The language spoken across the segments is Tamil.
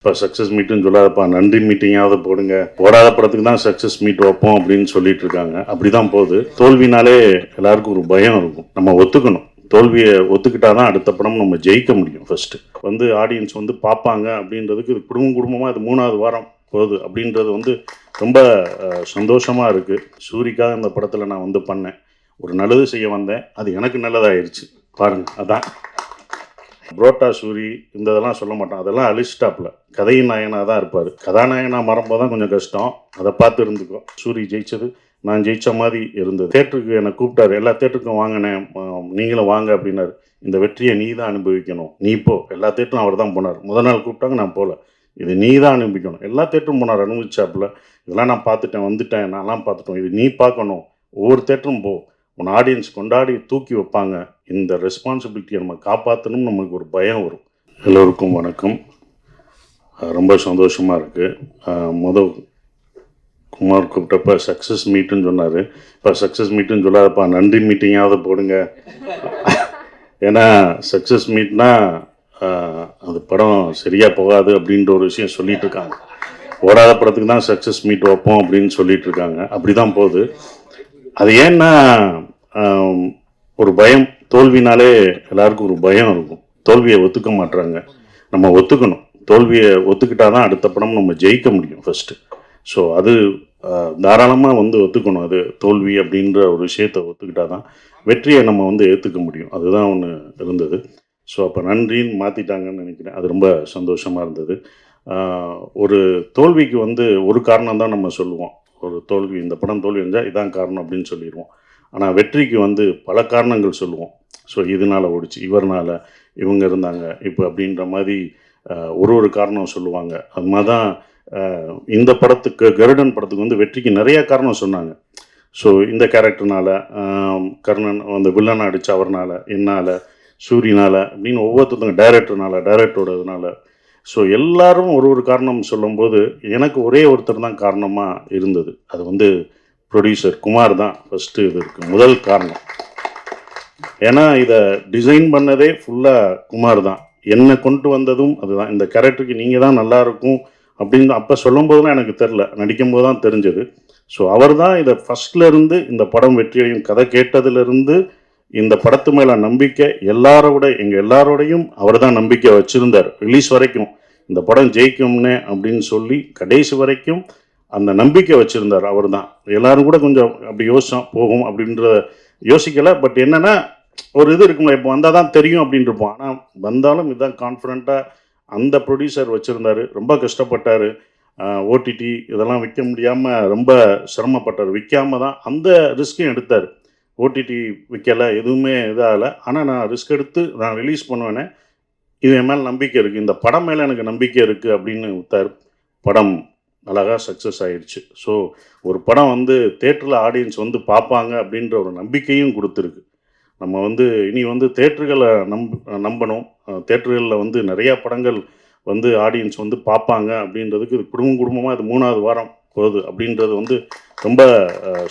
இப்போ சக்ஸஸ் மீட்டுன்னு சொல்லாதப்பா, நன்றி மீட்டிங்காவது போடுங்க, போடாத படத்துக்கு தான் சக்ஸஸ் மீட் வைப்போம் அப்படின்னு சொல்லிட்டு இருக்காங்க. அப்படிதான் போகுது. தோல்வினாலே எல்லாருக்கும் ஒரு பயம் இருக்கும். நம்ம ஒத்துக்கணும். தோல்வியை ஒத்துக்கிட்டாதான் அடுத்த படம் நம்ம ஜெயிக்க முடியும். ஃபர்ஸ்ட் ஆடியன்ஸ் பார்ப்பாங்க அப்படின்றதுக்கு இது குடும்பமாக இது 3வது வாரம் போகுது அப்படின்றது ரொம்ப சந்தோஷமாக இருக்குது. சூரிக்காக இந்த படத்தில் நான் பண்ணேன். ஒரு நல்லது செய்ய வந்தேன், அது எனக்கு நல்லதாயிருச்சு பாருங்க. அதான் புரோட்டா சூரி இந்த இதெல்லாம் சொல்ல மாட்டான், அதெல்லாம் அழிச்சிட்டாப்ல. கதையின் நாயனாக தான் இருப்பார். கதாநாயகனாக மறம்போது தான் கொஞ்சம் கஷ்டம், அதை பார்த்து இருந்துக்கும். சூரி ஜெயிச்சது நான் ஜெயித்த மாதிரி இருந்தது. தேட்டருக்கு என்னை கூப்பிட்டாரு, எல்லா தேட்டருக்கும் வாங்கினேன், நீங்களும் வாங்க அப்படின்னாரு. இந்த வெற்றியை நீ தான் அனுபவிக்கணும், நீ போ. எல்லா தேட்டரும் அவர் தான் போனார். முதல் நாள் கூப்பிட்டாங்க, நான் போகல. இது நீ தான் அனுபவிக்கணும். எல்லா தேட்டரும் போனார், அனுபவிச்சாப்புல. இதெல்லாம் நான் பார்த்துட்டேன், வந்துட்டேன், நான்லாம் பார்த்துட்டோம், இது நீ பார்க்கணும். ஒவ்வொரு தேட்டரும் போ, உன் ஆடியன்ஸ் கொண்டாடி தூக்கி வைப்பாங்க. இந்த ரெஸ்பான்சிபிலிட்டியை நம்ம காப்பாற்றணும். நமக்கு ஒரு பயம் வரும். எல்லோருக்கும் வணக்கம். ரொம்ப சந்தோஷமாக இருக்குது. குமார் கூப்பிட்டப்ப சக்ஸஸ் மீட்டுன்னு சொன்னார். இப்போ சக்ஸஸ் மீட்டுன்னு சொல்லாதப்பா, நன்றி மீட்டிங்காவது போடுங்க. ஏன்னா சக்ஸஸ் மீட்னா அது படம் சரியாக போகாது அப்படின்ற ஒரு விஷயம் சொல்லிட்டு இருக்காங்க. ஓடாத படத்துக்கு தான் சக்ஸஸ் மீட் வைப்போம் அப்படின்னு சொல்லிட்டு இருக்காங்க. அப்படி தான் போகுது. அது ஏன்னா ஒரு பயம், தோல்வினாலே எல்லாருக்கும் ஒரு பயம் இருக்கும். தோல்வியை ஒத்துக்க மாட்டுறாங்க. நம்ம ஒத்துக்கணும். தோல்வியை ஒத்துக்கிட்டாதான் அடுத்த படம் நம்ம ஜெயிக்க முடியும் ஃபர்ஸ்ட். ஸோ அது தாராளமாக ஒத்துக்கணும். அது தோல்வி அப்படின்ற ஒரு விஷயத்தை ஒத்துக்கிட்டாதான் வெற்றியை நம்ம ஏற்றுக்க முடியும். அதுதான் ஒன்று இருந்தது. ஸோ அப்போ நன்றின்னு மாற்றிட்டாங்கன்னு நினைக்கிறேன். அது ரொம்ப சந்தோஷமாக இருந்தது. ஒரு தோல்விக்கு ஒரு காரணம் தான் நம்ம சொல்லுவோம். ஒரு தோல்வி, இந்த படம் தோல்வி இருந்தால் இதான் காரணம் அப்படின்னு சொல்லிடுவோம். ஆனால் வெற்றிக்கு பல காரணங்கள் சொல்லுவோம். ஸோ இதனால் ஓடிச்சு, இவர்னால், இவங்க இருந்தாங்க இப்போ அப்படின்ற மாதிரி ஒரு காரணம் சொல்லுவாங்க. அது மாதிரி தான் இந்த படத்துக்கு, கருடன் படத்துக்கு வெற்றிக்கு நிறைய காரணம் சொன்னாங்க. ஸோ இந்த கேரக்டர்னால், கர்ணன் வில்லனை அடித்த அவர்னால், என்னால், சூரியனால் அப்படின்னு ஒவ்வொருத்தருங்க, டைரக்டரோடதுனால. ஸோ எல்லாரும் ஒரு காரணம் சொல்லும்போது எனக்கு ஒரே ஒருத்தர் தான் காரணமாக இருந்தது. அது ப்ரொடியூசர் குமார் தான் ஃபஸ்ட்டு. இது இருக்குது முதல் காரணம். ஏன்னா இதை டிசைன் பண்ணதே ஃபுல்லாக குமார் தான். என்னை கொண்டு வந்ததும் அதுதான். இந்த கேரக்டருக்கு நீங்கள் தான் நல்லாயிருக்கும் அப்படின்னு அப்போ சொல்லும்போதுலாம் எனக்கு தெரில, நடிக்கும்போது தான் தெரிஞ்சது. ஸோ அவர் தான் இதை ஃபஸ்ட்லேருந்து இந்த படம் வெற்றியையும், கதை கேட்டதுலேருந்து இந்த படத்து மேலே நம்பிக்கை எங்கள் எல்லாரோடையும் அவர் தான் நம்பிக்கை வச்சுருந்தார். ரிலீஸ் வரைக்கும் இந்த படம் ஜெயிக்கும்னே அப்படின்னு சொல்லி கடைசி வரைக்கும் அந்த நம்பிக்கை வச்சுருந்தார் அவர் தான். எல்லோரும் கூட கொஞ்சம் அப்படி யோசிச்சோம், போகும் அப்படின்ற யோசிக்கலை. பட் என்னென்னா ஒரு இது இருக்குங்களா, இப்போ வந்தால் தான் தெரியும் அப்படின்ட்டு இருப்போம். ஆனால் வந்தாலும் இதுதான் கான்ஃபிடண்ட்டாக அந்த ப்ரொடியூசர் வச்சுருந்தார். ரொம்ப கஷ்டப்பட்டார். ஓடிடி இதெல்லாம் விற்க முடியாமல் ரொம்ப சிரமப்பட்டார். விற்காமல் தான் அந்த ரிஸ்க்கையும் எடுத்தார். ஓடிடி விற்கலை, எதுவுமே இதாகலை. ஆனால் நான் ரிஸ்க் எடுத்து நான் ரிலீஸ் பண்ணுவேனே, இது என் மேலே நம்பிக்கை இருக்குது, இந்த படம் மேலே எனக்கு நம்பிக்கை இருக்குது அப்படின்னு விட்டார். படம் அழகாக சக்ஸஸ் ஆயிடுச்சு. ஸோ ஒரு படம் தேட்டரில் ஆடியன்ஸ் பார்ப்பாங்க அப்படின்ற ஒரு நம்பிக்கையும் கொடுத்துருக்கு. நம்ம இனி தேட்டர்களை நம்பணும். தேட்டர்களில் நிறையா படங்கள் ஆடியன்ஸ் பார்ப்பாங்க அப்படின்றதுக்கு இது குடும்பமாக இது 3வது வாரம் போகுது அப்படின்றது ரொம்ப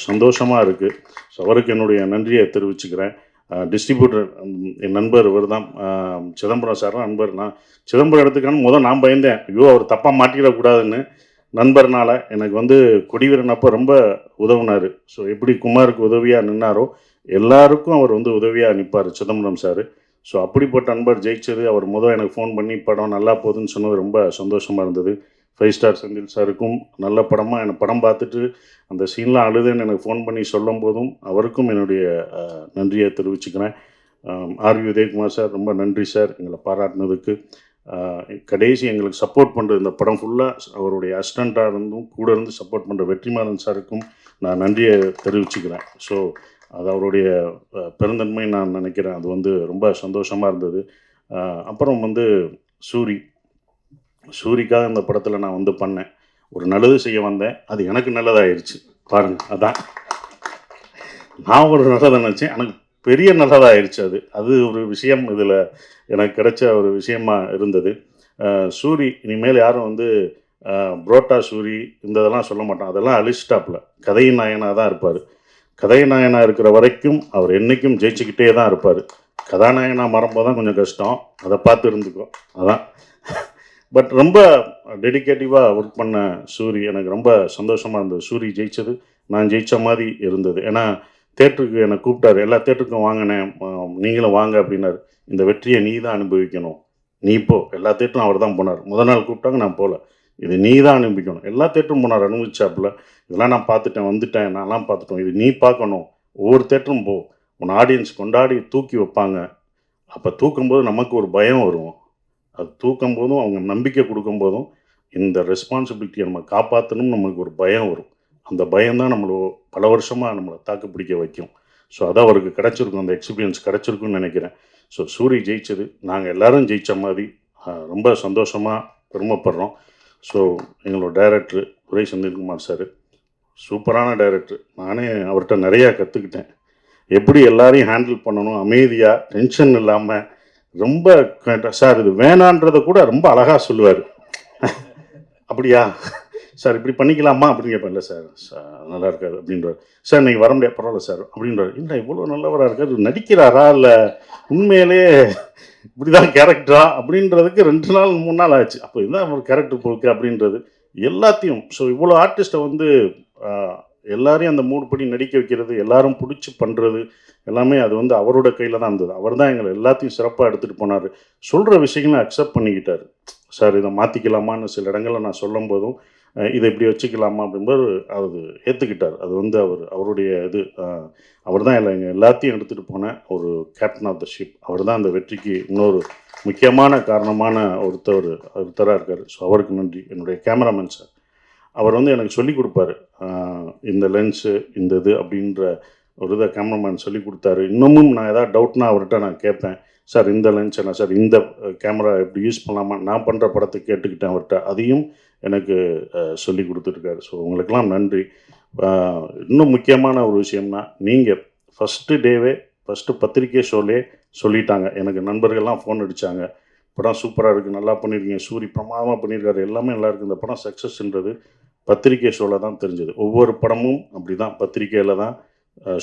சந்தோஷமாக இருக்குது. ஸோ அவருக்கு என்னுடைய நன்றியை தெரிவிச்சுக்கிறேன். டிஸ்ட்ரிபியூட்டர் என் நண்பர் இவர் தான், சிதம்பரம் சார் நண்பர். நான் சிதம்பரம் எடுத்துக்கான நான் பயந்தேன், ஐயோ அவர் தப்பாக மாட்டிடக்கூடாதுன்னு. நண்பர்னால் எனக்கு கொடிவீரன் அப்போ ரொம்ப உதவுனார். ஸோ எப்படி குமாருக்கு உதவியாக நின்னாரோ எல்லாருக்கும் அவர் உதவியாக நிற்பார் சிதம்பரம் சார். ஸோ அப்படிப்பட்ட நண்பர் ஜெயிச்சது. அவர் எனக்கு ஃபோன் பண்ணி படம் நல்லா போகுதுன்னு சொன்னது ரொம்ப சந்தோஷமாக இருந்தது. 5 ஸ்டார் செந்தில் சாருக்கும் நல்ல படமாக எனக்கு படம் பார்த்துட்டு அந்த சீன்லாம் அழுதுன்னு எனக்கு ஃபோன் பண்ணி சொல்லும் போதும் அவருக்கும் என்னுடைய நன்றியை தெரிவிச்சுக்கிறேன். ஆர்வி உதயகுமார் சார் ரொம்ப நன்றி சார், எங்களை பாராட்டினதுக்கு. கடைசி எங்களுக்கு சப்போர்ட் பண்ணுறது, இந்த படம் ஃபுல்லாக அவருடைய அசிஸ்டண்ட்டாக இருந்தும் கூட இருந்து சப்போர்ட் பண்ணுற வெற்றிமாறன் சாருக்கும் நான் நன்றியை தெரிவிச்சுக்கிறேன். ஸோ அது அவருடைய பெருந்தன்மை நான் நினைக்கிறேன். அது ரொம்ப சந்தோஷமாக இருந்தது. அப்புறம் சூரிக்காக இந்த படத்தில் நான் பண்ணேன். ஒரு நல்லது செய்ய வந்தேன், அது எனக்கு நல்லதாயிருச்சு பாருங்கள். அதான் நான் ஒரு நல்லதை நினச்சேன், எனக்கு பெரிய நல்லதாயிருச்சு. அது ஒரு விஷயம் இதில் எனக்கு கிடைச்ச ஒரு விஷயமா இருந்தது. சூரி இனிமேல் யாரும் புரோட்டா சூரி இந்த இதெல்லாம் சொல்ல மாட்டான், அதெல்லாம் அழிச்சிட்டாப்புல. கதையின் நாயனாக தான் இருப்பார். கதையின் நாயனாக இருக்கிற வரைக்கும் அவர் என்றைக்கும் ஜெயிச்சுக்கிட்டே தான் இருப்பார். கதாநாயகனாக மறம்போது தான் கொஞ்சம் கஷ்டம், அதை பார்த்து இருந்துக்கும். அதான் பட் ரொம்ப டெடிகேட்டிவாக ஒர்க் பண்ண சூரி எனக்கு ரொம்ப சந்தோஷமாக இருந்தது. சூரி ஜெயித்தது நான் ஜெயித்த மாதிரி இருந்தது. ஏன்னா தேட்டருக்கு என்னை கூப்பிட்டாரு. எல்லா தேட்டருக்கும் வாங்கினேன், நீங்களும் வாங்க அப்படின்னாரு. இந்த வெற்றியை நீ தான் அனுபவிக்கணும், நீ போ. எல்லா தேட்டரும் அவர் தான் போனார். முதல் நாள் கூப்பிட்டாங்க, நான் போகல. இது நீ தான் அனுபவிக்கணும். எல்லா தேட்டரும் போனார், அனுபவிச்சாப்புல. இதெல்லாம் நான் பார்த்துட்டேன், வந்துட்டேன், நான்லாம் பார்த்துட்டோம். இது நீ பார்க்கணும். ஒவ்வொரு தேட்டரும் போ. உன் ஆடியன்ஸ் கொண்டாடி தூக்கி வைப்பாங்க. அப்போ தூக்கும்போது நமக்கு ஒரு பயம் வரும். அது தூக்கும்போதும் அவங்க நம்பிக்கை கொடுக்கும்போதும் இந்த ரெஸ்பான்சிபிலிட்டியை நம்ம காப்பாற்றணும்னு நமக்கு ஒரு பயம் வரும். அந்த பயம் தான் நம்மளை பல வருஷமாக நம்மளை தாக்கு பிடிக்க வைக்கும். ஸோ அதான் அவருக்கு கிடச்சிருக்கும், அந்த எக்ஸ்பீரியன்ஸ் கிடச்சிருக்குன்னு நினைக்கிறேன். ஸோ சூரி ஜெயிச்சது நாங்கள் எல்லோரும் ஜெயித்த மாதிரி ரொம்ப சந்தோஷமாக பெருமைப்படுறோம். ஸோ எங்களோட டைரக்டர் துரை செந்தில்குமார் சார் சூப்பரான டைரக்டர். நானே அவர்கிட்ட நிறையா கற்றுக்கிட்டேன். எப்படி எல்லாரையும் ஹேண்டில் பண்ணணும், அமைதியாக டென்ஷன் இல்லாமல். ரொம்ப சார் இது வேணான்றதை கூட ரொம்ப அழகாக சொல்லுவார். அப்படியா சார் இப்படி பண்ணிக்கலாமா அப்படின்னு கேட்பேன். இல்லை சார் நல்லா இருக்காது அப்படின்றார். சார் நீங்கள் வர முடியாது, பரவாயில்ல சார் அப்படின்றார். இல்லை இவ்வளோ நல்லவராக இருக்கார், நடிக்கிறாரா இல்லை உண்மையிலே இப்படிதான் கேரக்டரா அப்படின்றதுக்கு 2 நாள் 3 நாள் ஆச்சு. அப்போ இதுதான் ஒரு கேரக்டர் போக்கு அப்படின்றது எல்லாத்தையும். ஸோ இவ்வளோ ஆர்டிஸ்ட்டை வந்து எல்லாரையும் அந்த மூடு படி நடிக்க வைக்கிறது, எல்லாரும் பிடிச்சி பண்ணுறது எல்லாமே அது வந்து அவரோட கையில் தான் இருந்தது. அவர் தான் எங்களை எல்லாத்தையும் சிறப்பாக எடுத்துகிட்டு போனார். சொல்கிற விஷயங்களை அக்செப்ட் பண்ணிக்கிட்டார். சார் இதை மாற்றிக்கலாமான்னு சில இடங்களில் நான் சொல்லும் போதும் இதை இப்படி வச்சுக்கலாமா அப்படின்போது அது ஏற்றுக்கிட்டார். அது வந்து அவருடைய இது அவர் தான் எங்கள் எல்லாத்தையும் எடுத்துகிட்டு போன ஒரு கேப்டன் ஆஃப் த ஷிப். அவர் தான் அந்த வெற்றிக்கு இன்னொரு முக்கியமான காரணமான ஒருத்தராக இருக்கார். ஸோ அவருக்கு நன்றி. என்னுடைய கேமராமேன் சார், அவர் வந்து எனக்கு சொல்லிக் கொடுப்பாரு. இந்த லென்ஸு இந்த இது அப்படின்ற ஒரு இதை கேமராமேன் சொல்லி கொடுத்தாரு. இன்னமும் நான் ஏதாவது டவுட்னா அவர்கிட்ட நான் கேட்பேன். சார் இந்த லென்ஸ் என்ன சார், இந்த கேமரா எப்படி யூஸ் பண்ணலாமா, நான் பண்ணுற படத்தை கேட்டுக்கிட்டேன் அவர்கிட்ட. அதையும் எனக்கு சொல்லி கொடுத்துருக்காரு. ஸோ உங்களுக்கெல்லாம் நன்றி. இன்னும் முக்கியமான ஒரு விஷயம்னா, நீங்கள் ஃபஸ்ட்டு டேவே ஃபஸ்ட்டு பத்திரிக்கை ஷோலே சொல்லிட்டாங்க. எனக்கு நண்பர்கள்லாம் ஃபோன் அடித்தாங்க, படம் சூப்பராக இருக்குது, நல்லா பண்ணியிருக்கீங்க, சூரி பிரமாதமாக பண்ணியிருக்காரு, எல்லாமே நல்லா இருக்குது. இந்த படம் சக்ஸஸ்ன்றது பத்திரிக்கை ஷோவில் தான் தெரிஞ்சது. ஒவ்வொரு படமும் அப்படி தான் பத்திரிக்கையில் தான்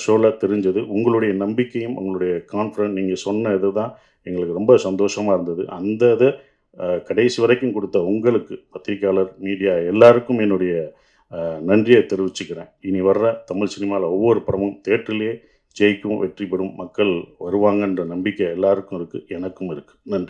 ஷோவில் தெரிஞ்சது. உங்களுடைய நம்பிக்கையும் உங்களுடைய கான்ஃபிடன்ஸ் நீங்கள் சொன்ன இது தான் எங்களுக்கு ரொம்ப சந்தோஷமாக இருந்தது. அந்த இதை கடைசி வரைக்கும் கொடுத்த உங்களுக்கு, பத்திரிக்கையாளர், மீடியா எல்லாருக்கும் என்னுடைய நன்றியை தெரிவிச்சுக்கிறேன். இனி வர்ற தமிழ் சினிமாவில் ஒவ்வொரு படமும் தேட்டரிலே ஜெயிக்கும், வெற்றி பெறும், மக்கள் வருவாங்கன்ற நம்பிக்கை எல்லாருக்கும் இருக்குது, எனக்கும் இருக்குது. நன்றி.